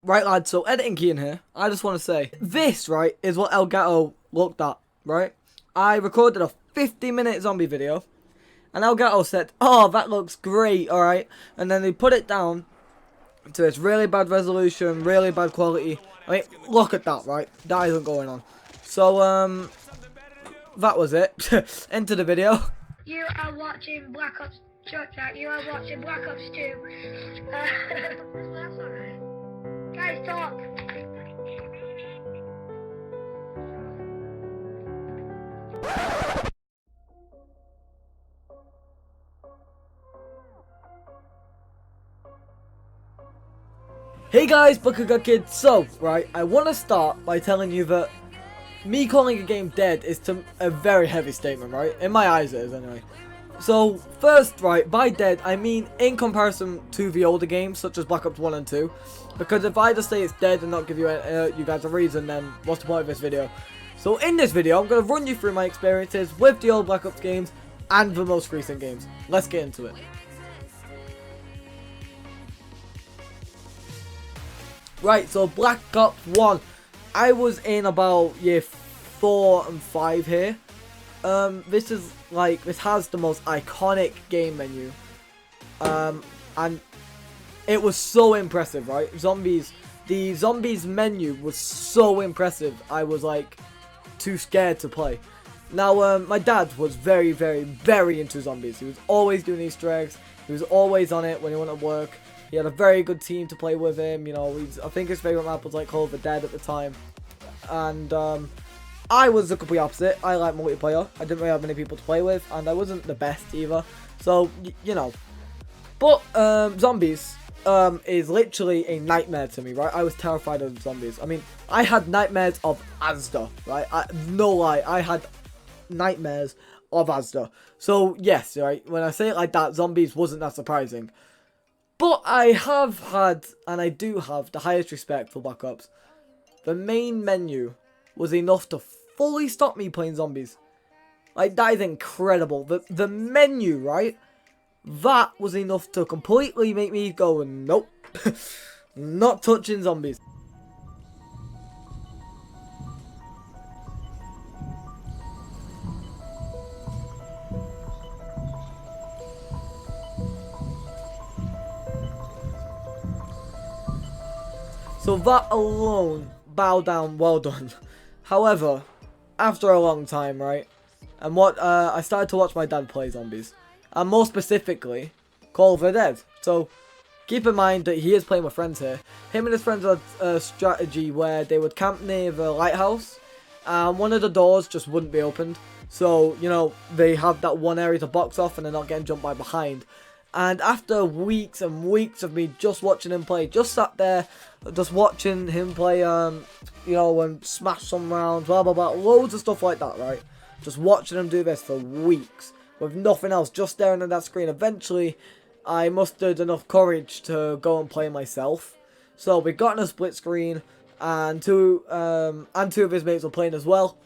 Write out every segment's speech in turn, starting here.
Right, lads, so editing Kean here. I just want to say, this, right, is what Elgato looked at, right? I recorded a 50-minute zombie video, and Elgato said, oh, that looks great, alright? And then they put it down to its really bad resolution, really bad quality. I mean, look at that, right? That isn't going on. So, that was it. Into the video. You are watching Black Ops. Shut up. You are watching Black Ops 2. That's alright. Guys, talk. Hey guys, Buckagut Kid. So, right, I want to start by telling you that me calling a game dead is a very heavy statement, right? In my eyes it is, anyway. So, first, right, by dead, I mean in comparison to the older games, such as Black Ops 1 and 2. Because if I just say it's dead and not give you you guys a reason, then what's the point of this video? So, in this video, I'm going to run you through my experiences with the old Black Ops games and the most recent games. Let's get into it. Right, so Black Ops 1, I was in about year 4 and 5 here. This is like, this has the most iconic game menu. And it was so impressive, right? The zombies menu was so impressive, I was like, too scared to play. Now, my dad was very, very, very into zombies. He was always doing Easter eggs. He was always on it when he went to work. He had a very good team to play with him, you know, I think his favourite map was like Call of the Dead at the time. And I was the complete opposite. I like multiplayer. I didn't really have many people to play with, and I wasn't the best either. So, you know. But zombies is literally a nightmare to me, right? I was terrified of zombies. I mean, I had nightmares of Asda, right? No lie, I had nightmares of Asda. So, yes, right, when I say it like that, zombies wasn't that surprising. But I have had, and I do have, the highest respect for Black Ops. The main menu was enough to fully stop me playing zombies. Like, that is incredible. The menu, right? That was enough to completely make me go, nope. Not touching zombies. So that alone, bow down, well done. However, after a long time, right, and what I started to watch my dad play zombies, and more specifically, Call of the Dead. So keep in mind that he is playing with friends here. Him and his friends had a strategy where they would camp near the lighthouse, and one of the doors just wouldn't be opened. So, you know, they have that one area to box off and they're not getting jumped by behind. And after weeks and weeks of me just watching him play, just sat there, just watching him play, you know, and smash some rounds, blah, blah, blah, loads of stuff like that, right? Just watching him do this for weeks, with nothing else, just staring at that screen. Eventually, I mustered enough courage to go and play myself. So, we got in a split screen, and two of his mates were playing as well.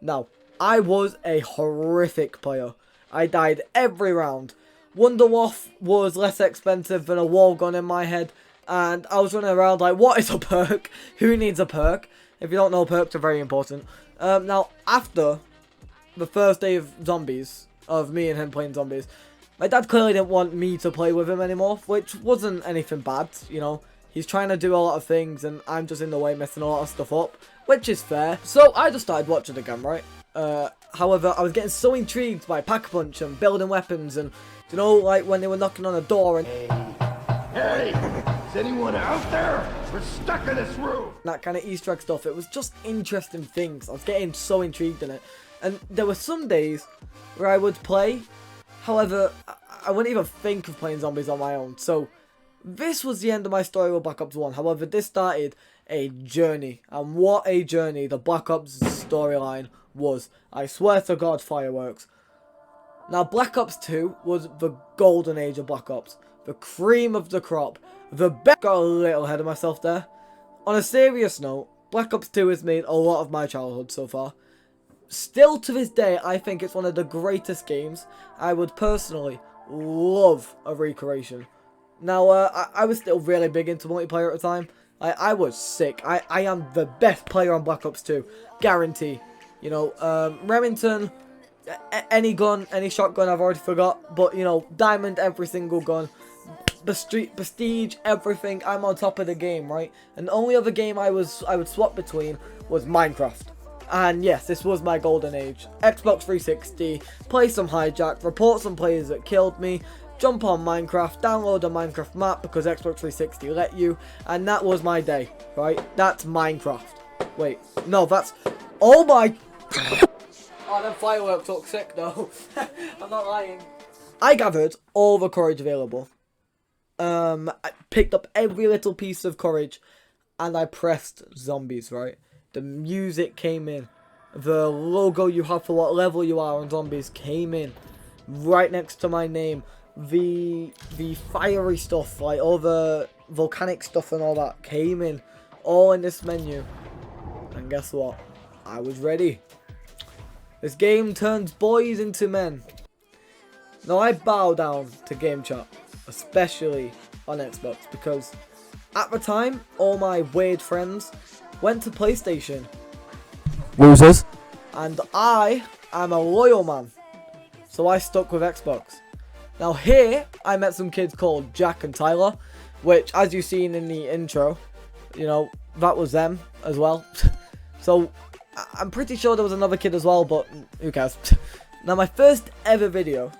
Now, I was a horrific player. I died every round. Wunderwaffe was less expensive than a wall gun in my head, and I was running around like, what is a perk? Who needs a perk? If you don't know, perks are very important. Now, after the first day of zombies, of me and him playing zombies, my dad clearly didn't want me to play with him anymore, which wasn't anything bad, you know. He's trying to do a lot of things, and I'm just in the way messing a lot of stuff up, which is fair. So, I just started watching again, right? However, I was getting so intrigued by Pack-a-Punch and building weapons, and you know, like when they were knocking on a door and Hey, is anyone out there? We're stuck in this room. That kind of Easter egg stuff. It was just interesting things. I was getting so intrigued in it. And there were some days where I would play. However, I wouldn't even think of playing zombies on my own. So, this was the end of my story with Black Ops 1. However, this started a journey. And what a journey the Black Ops storyline was. I swear to God, fireworks. Now, Black Ops 2 was the golden age of Black Ops. The cream of the crop. The best. Got a little ahead of myself there. On a serious note, Black Ops 2 has made a lot of my childhood so far. Still to this day, I think it's one of the greatest games. I would personally love a recreation. Now, I was still really big into multiplayer at the time. I was sick. I am the best player on Black Ops 2. Guarantee. You know, Remington, any gun, any shotgun I've already forgot. But, you know, Diamond, every single gun. Prestige, everything. I'm on top of the game, right? And the only other game I would swap between was Minecraft. And yes, this was my golden age. Xbox 360, play some Hijack, report some players that killed me, jump on Minecraft, download a Minecraft map because Xbox 360 let you, and that was my day, right? That's Minecraft. Wait, no, that's... Oh my... Oh, them fireworks look sick though. I'm not lying. I gathered all the courage available. I picked up every little piece of courage, and I pressed zombies, right? The music came in. The logo you have for what level you are on zombies came in. Right next to my name. The fiery stuff, like all the volcanic stuff and all that came in. All in this menu. And guess what? I was ready. This game turns boys into men. Now I bow down to game chat. Especially on Xbox. Because at the time, all my weird friends went to PlayStation. Losers. And I am a loyal man. So I stuck with Xbox. Now here, I met some kids called Jack and Tyler. Which, as you've seen in the intro, you know, that was them as well. So, I'm pretty sure there was another kid as well, but who cares. Now my first ever video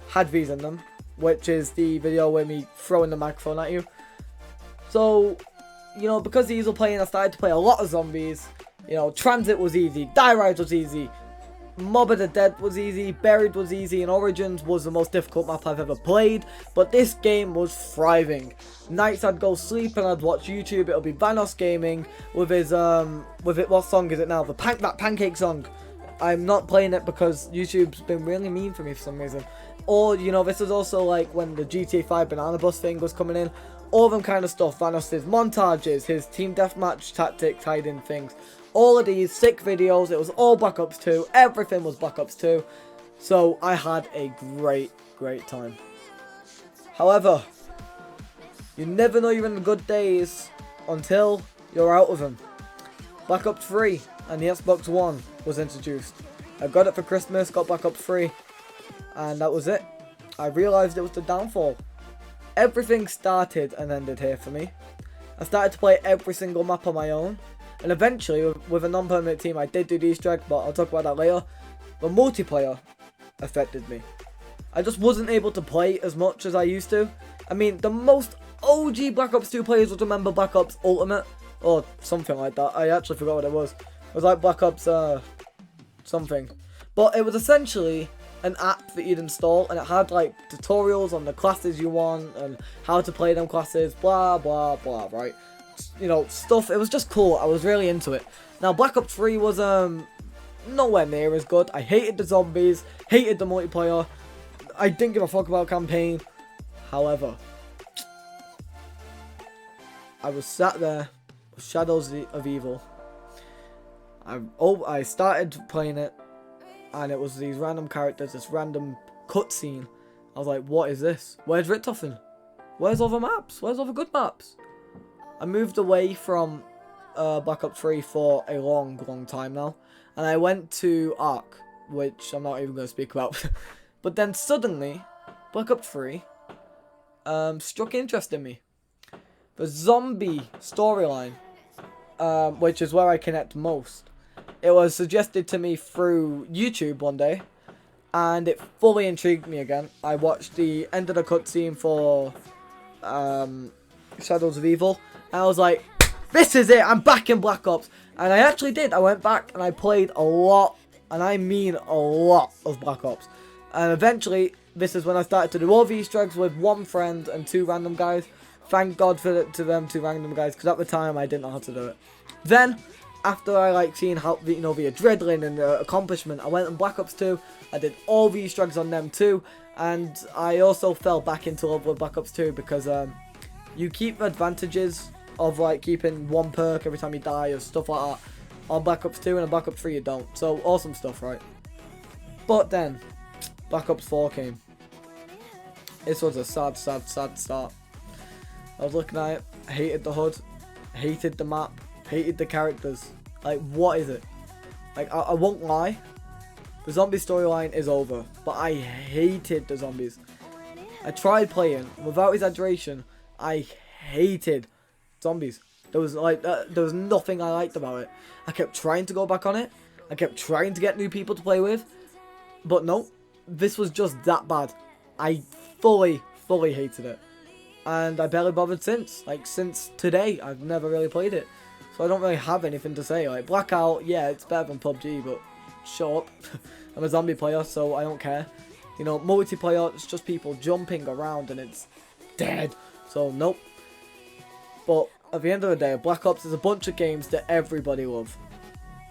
had these in them. Which is the video where me throwing the microphone at you. So, you know, because these were playing, I started to play a lot of zombies. You know, Transit was easy, Die Rise was easy, Mob of the Dead was easy, Buried was easy, and Origins was the most difficult map I've ever played. But this game was thriving. Nights I'd go sleep and I'd watch YouTube. It'll be Vanos Gaming with his, what song is it now? That Pancake song. I'm not playing it because YouTube's been really mean for me for some reason. Or, you know, this was also like when the GTA 5 Banana Bus thing was coming in. All them kind of stuff. Vanos' montages, his team deathmatch tactics, hiding things. All of these sick videos. It was all Black Ops 2. Everything was Black Ops 2. So I had a great time. However, you never know you're in the good days until you're out of them. Black Ops 3 and the Xbox One was introduced. I got it for Christmas, got Black Ops 3. And that was it. I realised it was the downfall. Everything started and ended here for me. I started to play every single map on my own. And eventually, with a non-permanent team, I did do the Easter egg, but I'll talk about that later. The multiplayer affected me. I just wasn't able to play as much as I used to. I mean, the most OG Black Ops 2 players would remember Black Ops Ultimate. Or something like that. I actually forgot what it was. It was like Black Ops, something. But it was essentially an app that you'd install, and it had like tutorials on the classes you want and how to play them classes, blah blah blah, right? You know, stuff. It was just cool. I was really into it. Now Black Ops 3 was nowhere near as good. I hated the zombies, hated the multiplayer. I didn't give a fuck about campaign. However, I was sat there with Shadows of Evil. I started playing it, and it was these random characters, this random cutscene. I was like, what is this? Where's Richtofen? Where's all the maps? Where's all the good maps? I moved away from Black Ops 3 for a long time now. And I went to Ark, which I'm not even going to speak about. But then suddenly, Black Ops 3 struck interest in me. The zombie storyline, which is where I connect most. It was suggested to me through YouTube one day, and it fully intrigued me again. I watched the end of the cutscene for Shadows of Evil, and I was like, this is it, I'm back in Black Ops. And I actually did. I went back and I played a lot, and I mean a lot of Black Ops. And eventually, this is when I started to do all the Easter eggs with one friend and 2 random guys. Thank God to them 2 random guys, because at the time I didn't know how to do it. Then, after I like seeing how the adrenaline and the accomplishment, I went on Black Ops 2. I did all the Easter eggs on them too, and I also fell back into love with Black Ops 2 because you keep advantages of like keeping 1 perk every time you die or stuff like that on Black Ops 2, and on Black Ops 3 you don't. So awesome stuff, right? But then Black Ops 4 came. This was a sad start. I was looking at it, I hated the HUD. hated the map, hated the characters. Like, what is it? Like, I won't lie, the zombie storyline is over, but I hated the zombies. I tried playing, without exaggeration, I hated zombies. There was there was nothing I liked about it. I kept trying to go back on it. I kept trying to get new people to play with, but no, this was just that bad. I fully hated it, and I barely bothered since. Like, since today, I've never really played it, so I don't really have anything to say. Like, Blackout, yeah, it's better than PUBG, but shut up. I'm a zombie player, so I don't care. You know, multiplayer, it's just people jumping around and it's dead. So, nope. But at the end of the day, Black Ops is a bunch of games that everybody loves.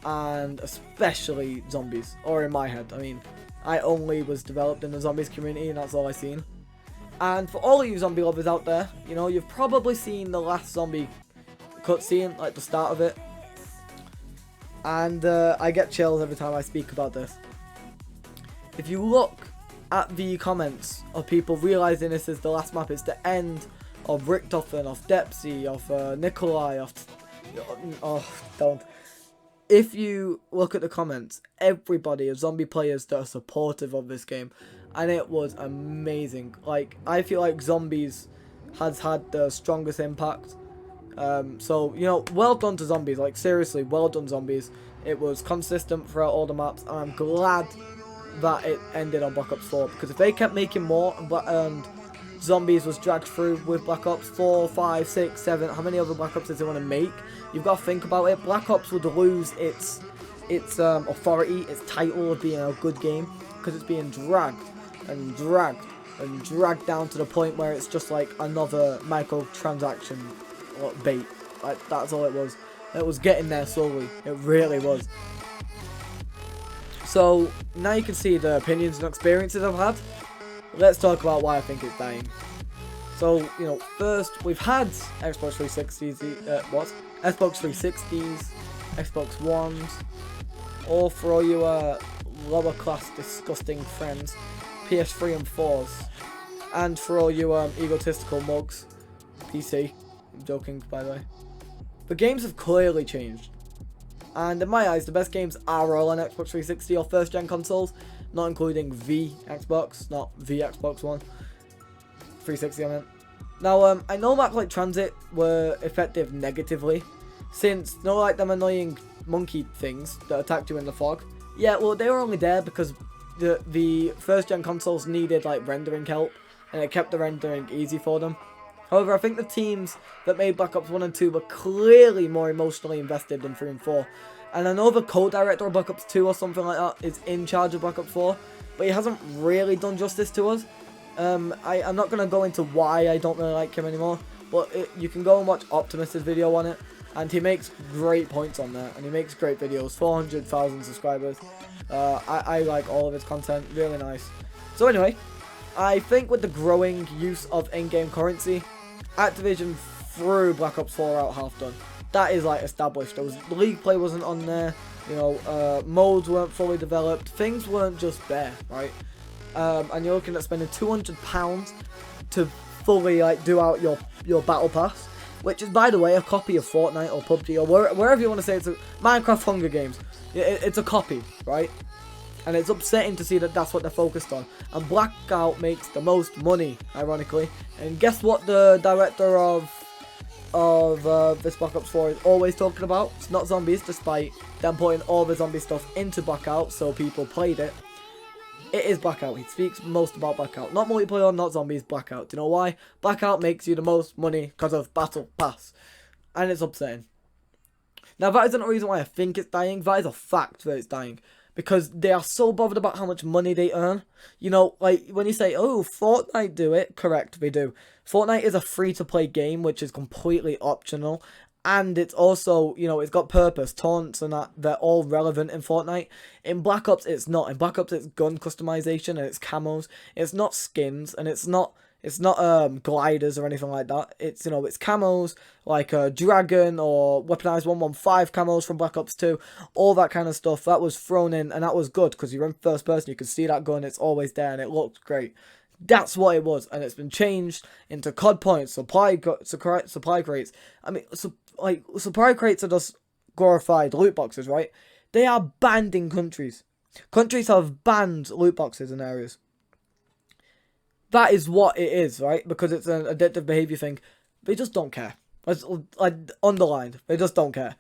And especially zombies. Or in my head, I mean, I only was developed in the zombies community and that's all I've seen. And for all of you zombie lovers out there, you know, you've probably seen the last zombie cutscene, like the start of it. And I get chills every time I speak about this. If you look at the comments of people realizing this is the last map, it's the end of Richtofen, of Depsy, of Nikolai, of... Oh, don't. If you look at the comments, everybody is zombie players that are supportive of this game. And it was amazing. Like, I feel like Zombies has had the strongest impact. So, you know, well done to Zombies. Like, seriously, well done, Zombies. It was consistent throughout all the maps. And I'm glad that it ended on Black Ops 4. Because if they kept making more and Zombies was dragged through with Black Ops 4, 5, 6, 7, how many other Black Ops does they want to make? You've got to think about it. Black Ops would lose its authority, its title of being a good game. Because it's being dragged and dragged and dragged down to the point where it's just like another microtransaction bait. Like, that's all it was. It was getting there slowly. It really was. So now you can see the opinions and experiences I've had. Let's talk about why I think it's dying. So, you know, first we've had Xbox 360s, Xbox 360s, Xbox Ones, or for all you lower class disgusting friends, PS3 and 4s, and for all you egotistical mugs, PC. I'm joking, by the way. The games have clearly changed. And in my eyes, the best games are all on Xbox 360 or first gen consoles, not including the Xbox, not the Xbox One. 360, I meant. Now, I know maps like Transit were effective negatively, since, you know, like them annoying monkey things that attacked you in the fog. Yeah, well, they were only there because the first gen consoles needed, like, rendering help, and it kept the rendering easy for them. However, I think the teams that made Black Ops 1 and 2 were clearly more emotionally invested than 3 and 4. And I know the co-director of Black Ops 2 or something like that is in charge of Black Ops 4, but he hasn't really done justice to us. I'm not going to go into why I don't really like him anymore, but you can go and watch Optimus' video on it, and he makes great points on there, and he makes great videos, 400,000 subscribers. I like all of his content, really nice. So anyway, I think with the growing use of in-game currency, Activision threw Black Ops 4 out half done. That is like established. There was league play wasn't on there, you know, modes weren't fully developed, things weren't just there, right? And you're looking at spending £200 to fully like do out your battle pass, which is, by the way, a copy of Fortnite or PUBG or wherever you want to say it's a Minecraft Hunger Games. It's a copy, right? And it's upsetting to see that that's what they're focused on. And Blackout makes the most money, ironically. And guess what the director of this Black Ops 4 is always talking about? It's not zombies, despite them putting all the zombie stuff into Blackout so people played it. It is Blackout. He speaks most about Blackout. Not multiplayer, not zombies, Blackout. Do you know why? Blackout makes you the most money because of Battle Pass. And it's upsetting. Now, that isn't a reason why I think it's dying. That is a fact that it's dying. Because they are so bothered about how much money they earn. You know, like, when you say, oh, Fortnite do it. Correct, they do. Fortnite is a free-to-play game, which is completely optional. And it's also, you know, it's got purpose. Taunts and that, they're all relevant in Fortnite. In Black Ops, it's not. In Black Ops, it's gun customization and it's camos. It's not skins and it's not gliders or anything like that. It's, you know, it's camos like a Dragon or Weaponized 115 camos from Black Ops 2. All that kind of stuff. That was thrown in and that was good because you're in first person. You can see that gun. It's always there and it looked great. That's what it was, and it's been changed into COD points, supply crates. I mean, so like, supply crates are just glorified loot boxes, right? They are banned in countries. Countries have banned loot boxes in areas. That is what it is, right? Because it's an addictive behavior thing. They just don't care. I underlined. They just don't care.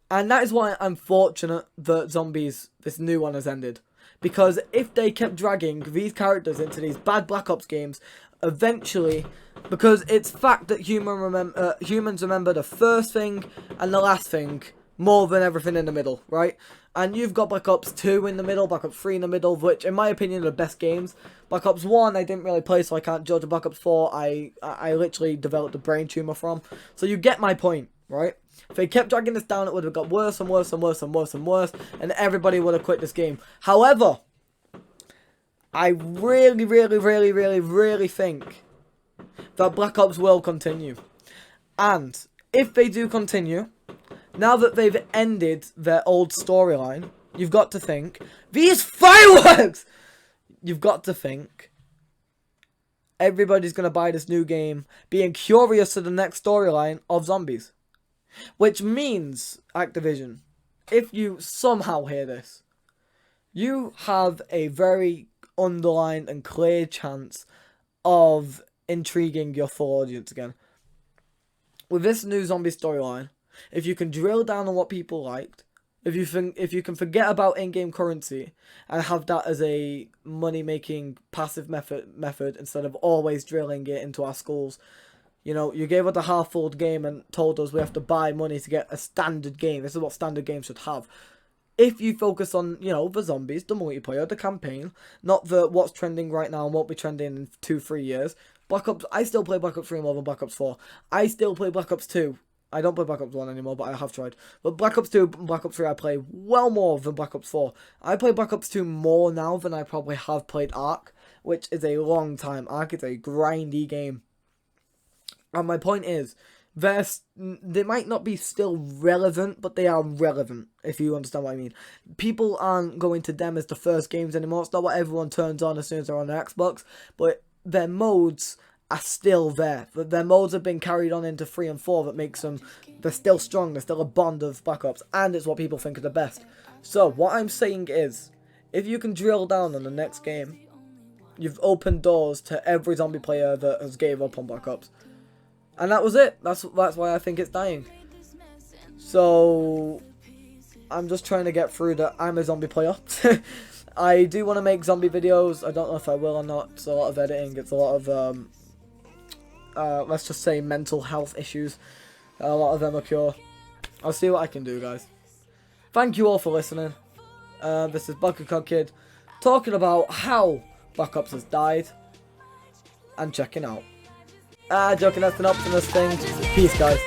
And that is why I'm fortunate that Zombies, this new one, has ended. Because if they kept dragging these characters into these bad Black Ops games, eventually, because it's fact that humans remember the first thing and the last thing more than everything in the middle, right? And you've got Black Ops 2 in the middle, Black Ops 3 in the middle, which in my opinion are the best games. Black Ops 1 I didn't really play, so I can't judge. Black Ops 4 I literally developed a brain tumor from. So you get my point, right? If they kept dragging this down, it would have got worse and worse and worse and worse and worse, and everybody would have quit this game. However, I really think that Black Ops will continue. And if they do continue, now that they've ended their old storyline, you've got to think, these fireworks! You've got to think, everybody's going to buy this new game, being curious to the next storyline of Zombies. Which means, Activision, if you somehow hear this, you have a very underlined and clear chance of intriguing your full audience again. With this new zombie storyline, if you can drill down on what people liked, if you can forget about in-game currency and have that as a money-making passive method instead of always drilling it into our schools. You know, you gave us a half-full game and told us we have to buy money to get a standard game. This is what standard games should have. If you focus on, you know, the zombies, the multiplayer, the campaign, not the what's trending right now and won't be trending in 2-3 years. Black Ops, I still play Black Ops 3 more than Black Ops 4. I still play Black Ops 2. I don't play Black Ops 1 anymore, but I have tried. But Black Ops 2 and Black Ops 3 I play well more than Black Ops 4. I play Black Ops 2 more now than I probably have played Ark, which is a long time. Ark is a grindy game. And my point is, they might not be still relevant, but they are relevant, if you understand what I mean. People aren't going to them as the first games anymore. It's not what everyone turns on as soon as they're on their Xbox, but their modes are still there. Their modes have been carried on into 3 and 4 that makes them, they're still strong, they're still a bond of Black Ops, and it's what people think are the best. So, what I'm saying is, if you can drill down on the next game, you've opened doors to every zombie player that has gave up on Black Ops. And that was it. That's why I think it's dying. So, I'm just trying to get through that I'm a zombie player. I do want to make zombie videos. I don't know if I will or not. It's a lot of editing. It's a lot of, let's just say mental health issues. A lot of them occur. I'll see what I can do, guys. Thank you all for listening. This is Bucket Kid talking about how Black Ops has died and checking out. Joking, that's an Optimus thing. Peace, guys.